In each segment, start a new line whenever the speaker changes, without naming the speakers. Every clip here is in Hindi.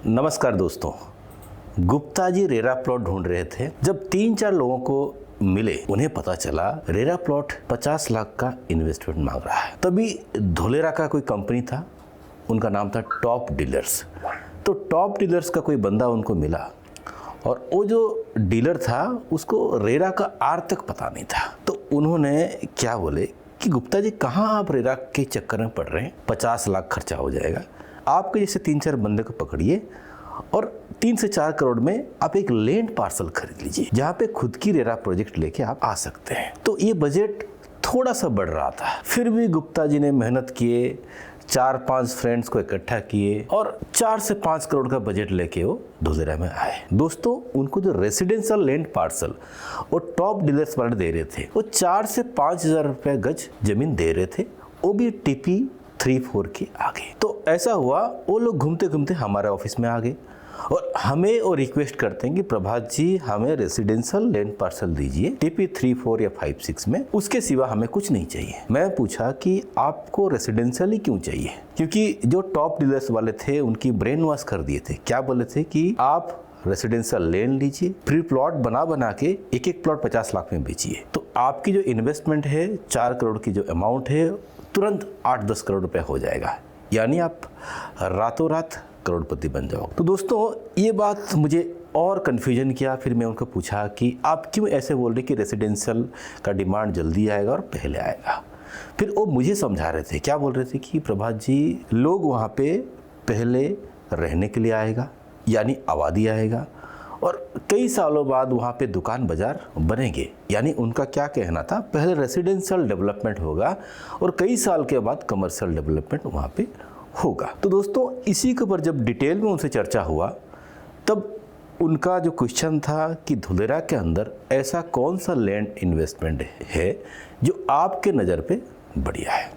नमस्कार दोस्तों, गुप्ता जी रेरा प्लॉट ढूंढ रहे थे। जब 3-4 लोगों को मिले, उन्हें पता चला रेरा प्लॉट 50 लाख का इन्वेस्टमेंट मांग रहा है। तभी धोलेरा का कोई कंपनी था, उनका नाम था टॉप डीलर्स। तो टॉप डीलर्स का कोई बंदा उनको मिला और वो जो डीलर था उसको रेरा का आर तक पता नहीं था। तो उन्होंने क्या बोले कि गुप्ता जी कहाँ आप रेरा के चक्कर में पड़ रहे हैं, 50 लाख खर्चा हो जाएगा। आपके जैसे 3-4 बंदे को पकड़िए और 3 से 4 करोड़ में आप एक लैंड पार्सल खरीद लीजिए जहाँ पे खुद की रेरा प्रोजेक्ट लेके आप आ सकते हैं। तो ये बजट थोड़ा सा बढ़ रहा था, फिर भी गुप्ता जी ने मेहनत किए, 4-5 फ्रेंड्स को इकट्ठा किए और 4 से 5 करोड़ का बजट लेके वो धोलेरा में आए। दोस्तों, उनको जो रेसिडेंशियल लैंड पार्सल वो टॉप डीलर्स वाले दे रहे थे, वो 4 से 5 हज़ार रुपये गज जमीन दे रहे थे, वो भी TP 3-4 के आगे। तो ऐसा हुआ, वो लोग घूमते घूमते हमारे ऑफिस में आ गए और हमें वो रिक्वेस्ट करते हैं कि प्रभात जी हमें रेसिडेंशियल लैंड पार्सल दीजिए TP 3-4 या 5-6 में, उसके सिवा हमें कुछ नहीं चाहिए। मैं पूछा कि आपको रेसिडेंशियल ही क्यों चाहिए, क्योंकि जो टॉप डीलर्स वाले थे उनकी ब्रेन वॉश कर दिए थे। क्या बोले थे कि आप रेसिडेंशियल लैंड लीजिए, फिर प्लॉट बना बना के एक प्लॉट 50 लाख में बेचिए, तो आपकी जो इन्वेस्टमेंट है 4 करोड़ की जो अमाउंट है तुरंत 8-10 करोड़ रुपए हो जाएगा, यानी आप रातों रात करोड़पति बन जाओगे। तो दोस्तों, ये बात मुझे और कन्फ्यूजन किया। फिर मैं उनको पूछा कि आप क्यों ऐसे बोल रहे कि रेसिडेंशियल का डिमांड जल्दी आएगा और पहले आएगा। फिर वो मुझे समझा रहे थे, क्या बोल रहे थे कि प्रभात जी लोग वहाँ पे पहले रहने के लिए आएगा, यानी आबादी आएगा, और कई सालों बाद वहाँ पे दुकान बाजार बनेंगे, यानी उनका क्या कहना था, पहले रेसिडेंशियल डेवलपमेंट होगा और कई साल के बाद कमर्शियल डेवलपमेंट वहाँ पे होगा। तो दोस्तों, इसी के ऊपर जब डिटेल में उनसे चर्चा हुआ, तब उनका जो क्वेश्चन था कि धोलेरा के अंदर ऐसा कौन सा लैंड इन्वेस्टमेंट है जो आपके नज़र पे बढ़िया है।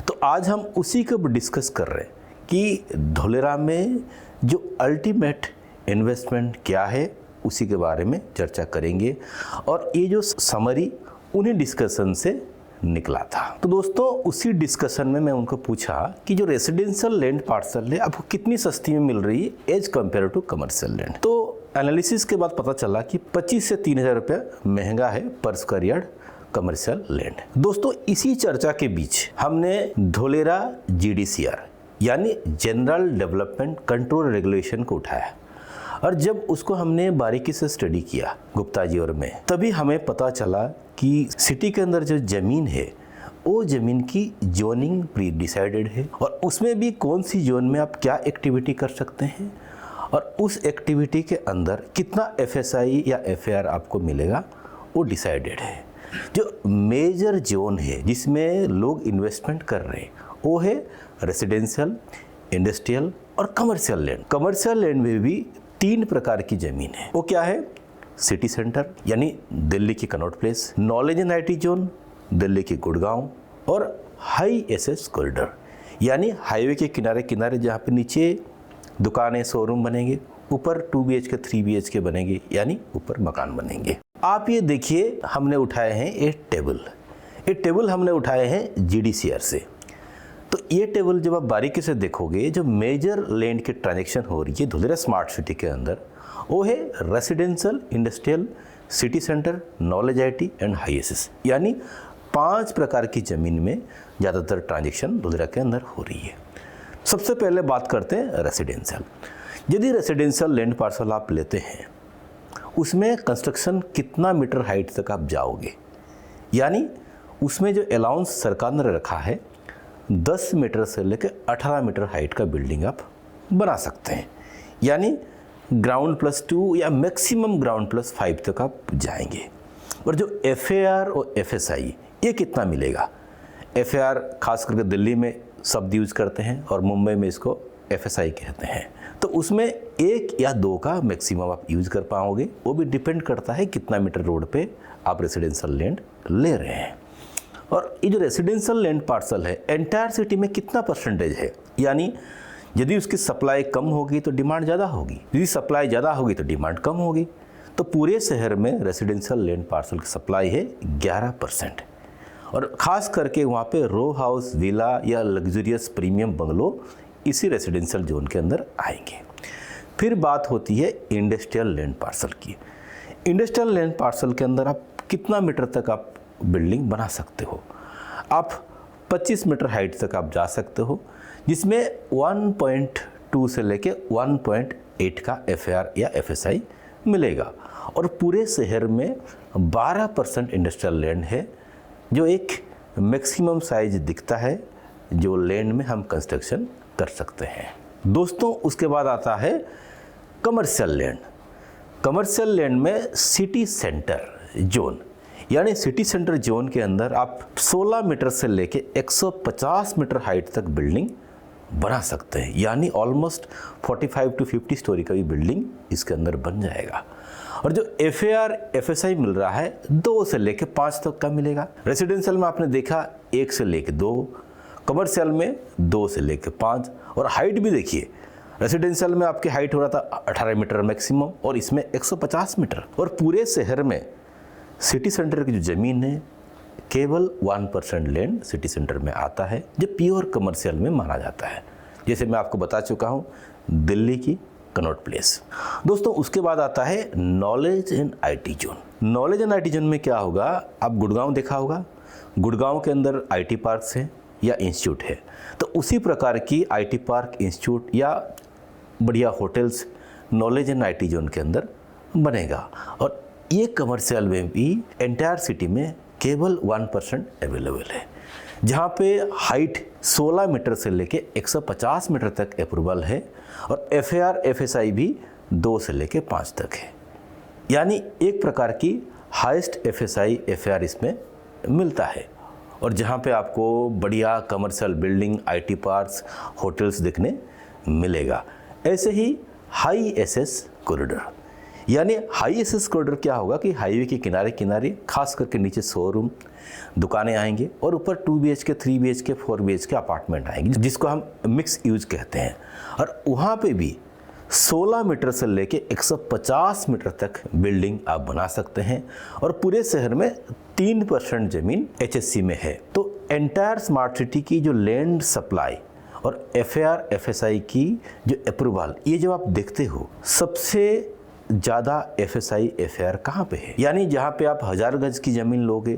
तो आज हम उसी के ऊपर डिस्कस कर रहे हैं कि धोलेरा में जो अल्टीमेट इन्वेस्टमेंट क्या है, उसी के बारे में चर्चा करेंगे। और ये जो समरी उन्हीं डिस्कशन से निकला था। तो दोस्तों, उसी डिस्कशन में मैं उनको पूछा कि जो रेसिडेंशियल लैंड पार्सल है आपको कितनी सस्ती में मिल रही है as compare to commercial land. तो एनालिसिस के बाद पता चला कि 25 से 3 हज़ार रुपये महंगा है पर स्क्वायर यार्ड कमर्शियल लैंड। दोस्तों, इसी चर्चा के बीच हमने धोलेरा GDCR यानी जनरल डेवलपमेंट कंट्रोल रेगुलेशन को उठाया, और जब उसको हमने बारीकी से स्टडी किया गुप्ता जी और मैं, तभी हमें पता चला कि सिटी के अंदर जो ज़मीन है वो ज़मीन की जोनिंग प्री डिसाइडेड है, और उसमें भी कौन सी जोन में आप क्या एक्टिविटी कर सकते हैं और उस एक्टिविटी के अंदर कितना FSI या FAR आपको मिलेगा वो डिसाइडेड है। जो मेजर जोन है जिसमें लोग इन्वेस्टमेंट कर रहे हैं वो है रेसिडेंशियल, इंडस्ट्रियल और कमर्शियल लैंड। कमर्शियल लैंड में भी 3 प्रकार की ज़मीन है। वो क्या है? सिटी सेंटर यानी दिल्ली की Connaught place, knowledge and IT zone Delhi की गुड़गांव, और हाई SS कॉरिडोर यानी हाईवे के किनारे किनारे जहाँ पे नीचे दुकानें शोरूम बनेंगे, ऊपर 2 BHK 3 BHK बनेंगे, यानी ऊपर मकान बनेंगे। आप ये देखिए, हमने उठाए हैं ये टेबल हमने उठाए हैं GDCR से। तो ये टेबल जब आप बारीकी से देखोगे, जो मेजर लैंड की ट्रांजैक्शन हो रही है धोलेरा स्मार्ट सिटी के अंदर, वो है residential, industrial, city centre, knowledge IT and high SS, यानी 5 प्रकार की ज़मीन में ज़्यादातर ट्रांजैक्शन धोलेरा के अंदर हो रही है। सबसे पहले बात करते हैं रेसिडेंशियल। यदि रेसिडेंशियल लैंड पार्सल आप लेते हैं, उसमें कंस्ट्रक्शन कितना मीटर हाइट तक आप जाओगे, यानी उसमें जो अलाउंस सरकार ने रखा है 10 मीटर से लेकर 18 मीटर हाइट का बिल्डिंग आप बना सकते हैं, यानी ग्राउंड +2 या मैक्सिमम ग्राउंड +5 तक आप जाएंगे। और जो FAR और FSI ये कितना मिलेगा? FAR खास करके दिल्ली में शब्द यूज करते हैं और मुंबई में इसको FSI कहते हैं। तो उसमें 1 या 2 का मैक्सिमम आप यूज कर पाओगे, वो भी डिपेंड करता है कितना मीटर रोड पे आप रेसिडेंशियल लैंड ले रहे हैं। और ये जो रेसिडेंशियल लैंड पार्सल है एंटायर सिटी में कितना परसेंटेज है, यानी यदि उसकी सप्लाई कम होगी तो डिमांड ज़्यादा होगी, यदि सप्लाई ज़्यादा होगी तो डिमांड कम होगी। तो पूरे शहर में रेसिडेंशियल लैंड पार्सल की सप्लाई है 11%, और ख़ास करके वहाँ पे रो हाउस, विला या लग्जरियस प्रीमियम बंगलो इसी रेसिडेंशियल जोन के अंदर आएंगे। फिर बात होती है इंडस्ट्रियल लैंड पार्सल की। इंडस्ट्रियल लैंड पार्सल के अंदर आप कितना मीटर तक आप बिल्डिंग बना सकते हो? आप 25 मीटर हाइट तक आप जा सकते हो, जिसमें 1.2 से लेके 1.8 का FAR या FSI मिलेगा। और पूरे शहर में 12% इंडस्ट्रियल लैंड है, जो एक मैक्सिमम साइज दिखता है जो लैंड में हम कंस्ट्रक्शन कर सकते हैं। दोस्तों, उसके बाद आता है कमर्शियल लैंड। कमर्शियल लैंड में सिटी सेंटर जोन, यानी सिटी सेंटर जोन के अंदर आप 16 मीटर से लेके 150 मीटर हाइट तक बिल्डिंग बना सकते हैं, यानी ऑलमोस्ट 45 to 50 स्टोरी का भी बिल्डिंग इसके अंदर बन जाएगा। और जो FAR FSI मिल रहा है 2 से लेके 5 तक का मिलेगा। रेसिडेंशियल में आपने देखा 1 से लेके 2, कमर्शियल में 2 से लेके 5, और हाइट भी देखिए, रेसिडेंशियल में आपकी हाइट हो रहा था 18 मीटर मैक्सिमम, और इसमें 150 मीटर। और पूरे शहर में सिटी सेंटर की जो ज़मीन है, केवल 1% लैंड सिटी सेंटर में आता है, जो प्योर कमर्शियल में माना जाता है। जैसे मैं आपको बता चुका हूँ, दिल्ली की कनॉट प्लेस। दोस्तों, उसके बाद आता है knowledge and IT zone. Knowledge and IT zone में क्या होगा, आप गुड़गांव देखा होगा, गुड़गांव के अंदर IT पार्क्स हैं या इंस्टीट्यूट है, तो उसी प्रकार की IT पार्क, इंस्टीट्यूट या बढ़िया hotels knowledge and IT zone के अंदर बनेगा। और ये कमर्शियल में भी एंटायर सिटी में केवल 1% अवेलेबल है, जहाँ पे हाइट 16 मीटर से लेके 150 मीटर तक अप्रूवल है, और FAR FSI भी 2 से लेके 5 तक है, यानी एक प्रकार की हाईएस्ट FSI FAR इसमें मिलता है। और जहाँ पे आपको बढ़िया commercial building, IT parks, hotels देखने मिलेगा। ऐसे ही हाई SS कॉरिडोर, यानी हाई SS कॉरिडोर क्या होगा कि हाईवे के किनारे किनारे खास करके नीचे शोरूम, दुकानें आएंगे, और ऊपर 2 BHK, 3 BHK, 4 BHK अपार्टमेंट आएंगे, जिसको हम मिक्स यूज कहते हैं। और वहाँ पे भी 16 मीटर से लेके 150 मीटर तक बिल्डिंग आप बना सकते हैं, और पूरे शहर में 3% ज़मीन HSC में है। तो एंटायर स्मार्ट सिटी की जो लैंड सप्लाई और FAR FSI की जो अप्रूवल, ये जो आप देखते हो, सबसे ज़्यादा FSI FAR कहाँ पे है? यानी जहाँ पे आप 1000 गज की ज़मीन लोगे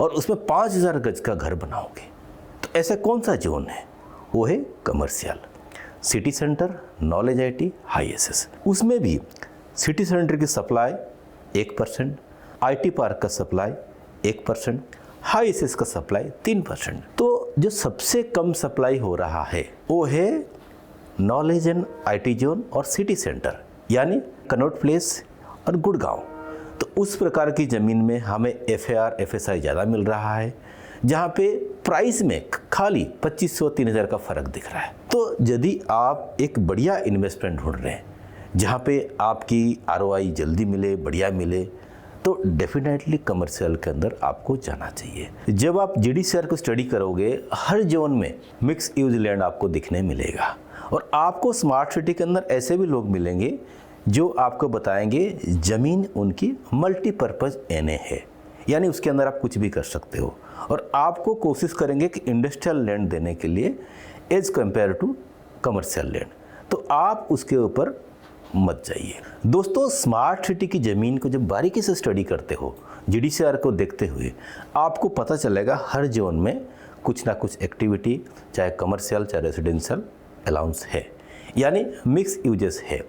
और उसमें 5000 गज का घर बनाओगे, तो ऐसा कौन सा जोन है? वो है commercial. City centre, knowledge IT, high SS, उसमें भी सिटी सेंटर की सप्लाई 1%, IT पार्क का सप्लाई 1%, हाई SS का सप्लाई 3%। तो जो सबसे कम सप्लाई हो रहा है वो है नॉलेज एंड IT जोन और सिटी सेंटर, यानी कनॉट प्लेस और गुड़गांव। तो उस प्रकार की ज़मीन में हमें FAR FSI ज़्यादा मिल रहा है, जहाँ पे प्राइस में खाली 2500-3000 का फ़र्क दिख रहा है। तो यदि आप एक बढ़िया इन्वेस्टमेंट ढूंढ रहे हैं, जहाँ पे आपकी ROI जल्दी मिले, बढ़िया मिले, तो डेफिनेटली कमर्शियल के अंदर आपको जाना चाहिए। जब आप GDCR को स्टडी करोगे, हर जोन में मिक्स यूज लैंड आपको दिखने मिलेगा, और आपको स्मार्ट सिटी के अंदर ऐसे भी लोग मिलेंगे जो आपको बताएंगे ज़मीन उनकी मल्टीपर्पज़ NA है, यानी उसके अंदर आप कुछ भी कर सकते हो, और आपको कोशिश करेंगे कि इंडस्ट्रियल लैंड देने के लिए as compare to commercial land, तो आप उसके ऊपर मत जाइए। दोस्तों, स्मार्ट सिटी की ज़मीन को जब बारीकी से स्टडी करते हो, GDCR को देखते हुए, आपको पता चलेगा हर जोन में कुछ ना कुछ एक्टिविटी, चाहे कमर्शियल चाहे रेजिडेंशियल, अलाउंस है, यानी मिक्स यूजेस है।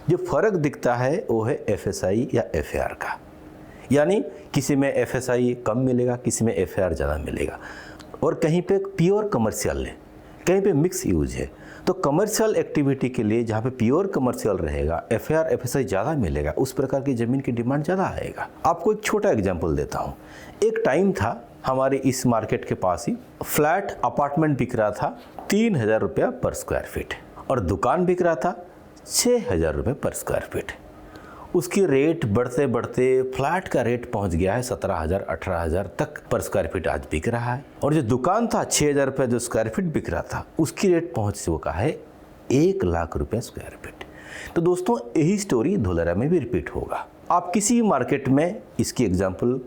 जो फ़र्क दिखता है वो है FSI या FAR का, यानी किसी में FSI कम मिलेगा, किसी में FAR ज़्यादा मिलेगा, और कहीं पे प्योर कमर्शियल है, कहीं पे मिक्स यूज है। तो कमर्शियल एक्टिविटी के लिए जहाँ पे प्योर कमर्शियल रहेगा, FAR FSI ज़्यादा मिलेगा, उस प्रकार की ज़मीन की डिमांड ज़्यादा आएगा। आपको एक छोटा एग्जाम्पल देता हूँ। एक टाइम था हमारे इस मार्केट के पास ही फ्लैट अपार्टमेंट बिक रहा था 3000 रुपया पर स्क्वायर फीट, और दुकान बिक रहा था 6000 रुपये पर स्क्वायर फीट। उसकी रेट बढ़ते बढ़ते फ्लैट का रेट पहुंच गया है 17,000 18,000 तक पर स्क्वायर फीट आज बिक रहा है, और जो दुकान था 6,000 रुपये जो स्क्वायर फीट बिक रहा था, उसकी रेट पहुंच चुका है 1 लाख रुपये स्क्वायर फीट। तो दोस्तों, यही स्टोरी धोलेरा में भी रिपीट होगा। आप किसी भी मार्केट में इसकी एग्जाम्पल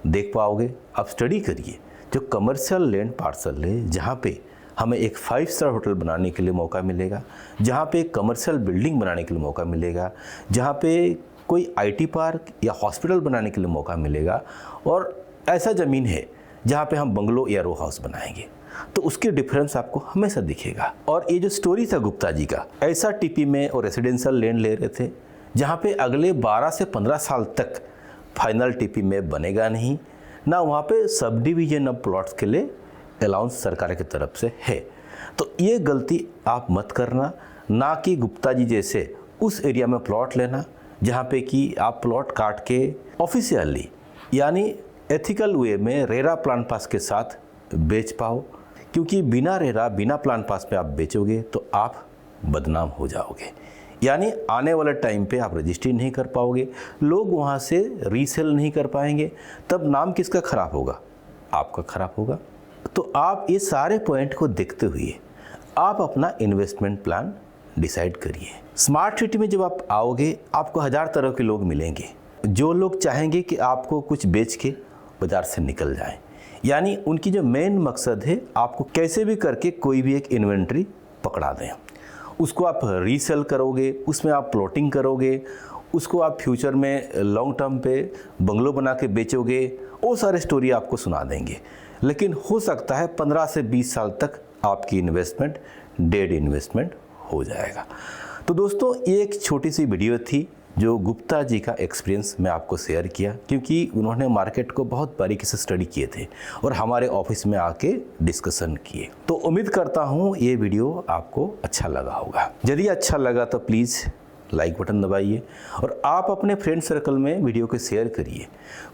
देख पाओगे। आप स्टडी करिए, जो कमर्शियल लैंड पार्सल है, जहाँ पे हमें एक 5 स्टार होटल बनाने के लिए मौका मिलेगा, जहाँ पे एक कमर्शियल बिल्डिंग बनाने के लिए मौका मिलेगा, जहाँ पे कोई आईटी पार्क या हॉस्पिटल बनाने के लिए मौका मिलेगा, और ऐसा ज़मीन है जहाँ पे हम बंगलो या रो हाउस बनाएंगे। तो उसके डिफरेंस आपको हमेशा दिखेगा। और ये जो स्टोरी था गुप्ता जी का, ऐसा टीपी में और रेसिडेंशियल लैंड ले रहे थे जहाँ पे अगले 12 से 15 साल तक फाइनल टीपी में बनेगा नहीं, ना वहाँ पे सब डिवीजन ऑफ प्लॉट्स के लिए अलाउंस सरकार की तरफ से है। तो ये गलती आप मत करना, ना कि गुप्ता जी जैसे उस एरिया में प्लॉट लेना जहाँ पे कि आप प्लॉट काट के ऑफिशियली यानी एथिकल वे में रेरा प्लान पास के साथ बेच पाओ, क्योंकि बिना रेरा बिना प्लान पास पे आप बेचोगे तो आप बदनाम हो जाओगे। यानी आने वाले टाइम पे आप रजिस्ट्री नहीं कर पाओगे, लोग वहाँ से रीसेल नहीं कर पाएंगे, तब नाम किसका खराब होगा? आपका खराब होगा। तो आप ये सारे पॉइंट को देखते हुए आप अपना इन्वेस्टमेंट प्लान डिसाइड करिए। स्मार्ट सिटी में जब आप आओगे आपको 1000 तरह के लोग मिलेंगे, जो लोग चाहेंगे कि आपको कुछ बेच के बाज़ार से निकल जाएं। यानी उनकी जो मेन मकसद है आपको कैसे भी करके कोई भी एक इन्वेंट्री पकड़ा दें, उसको आप रीसेल करोगे, उसमें आप प्लॉटिंग करोगे, उसको आप फ्यूचर में लॉन्ग टर्म पे बंगलो बना के बेचोगे, वो सारे स्टोरी आपको सुना देंगे। लेकिन हो सकता है 15 से 20 साल तक आपकी इन्वेस्टमेंट डेड इन्वेस्टमेंट हो जाएगा। तो दोस्तों ये एक छोटी सी वीडियो थी जो गुप्ता जी का एक्सपीरियंस मैं आपको शेयर किया, क्योंकि उन्होंने मार्केट को बहुत बारीकी से स्टडी किए थे और हमारे ऑफिस में आके डिस्कशन किए। तो उम्मीद करता हूँ ये वीडियो आपको अच्छा लगा होगा। यदि अच्छा लगा तो प्लीज़ लाइक बटन दबाइए और आप अपने फ्रेंड सर्कल में वीडियो को शेयर करिए।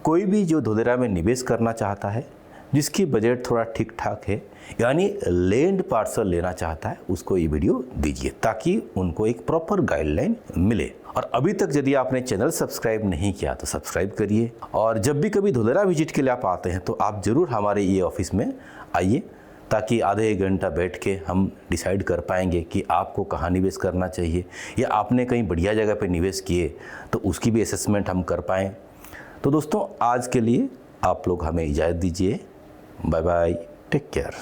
कोई भी जो धोलेरा में निवेश करना चाहता है, जिसकी बजट थोड़ा ठीक ठाक है, यानी लैंड पार्सल लेना चाहता है, उसको ये वीडियो दीजिए ताकि उनको एक प्रॉपर गाइडलाइन मिले। और अभी तक यदि आपने चैनल सब्सक्राइब नहीं किया तो सब्सक्राइब करिए, और जब भी कभी धोलेरा विजिट के लिए आप आते हैं तो आप ज़रूर हमारे ये ऑफिस में आइए, ताकि आधे एक घंटा बैठ के हम डिसाइड कर पाएंगे कि आपको कहाँ निवेश करना चाहिए, या आपने कहीं बढ़िया जगह पे निवेश किए तो उसकी भी असेसमेंट हम कर पाएँ। तो दोस्तों आज के लिए आप लोग हमें इजाज़त दीजिए। Bye bye, take care.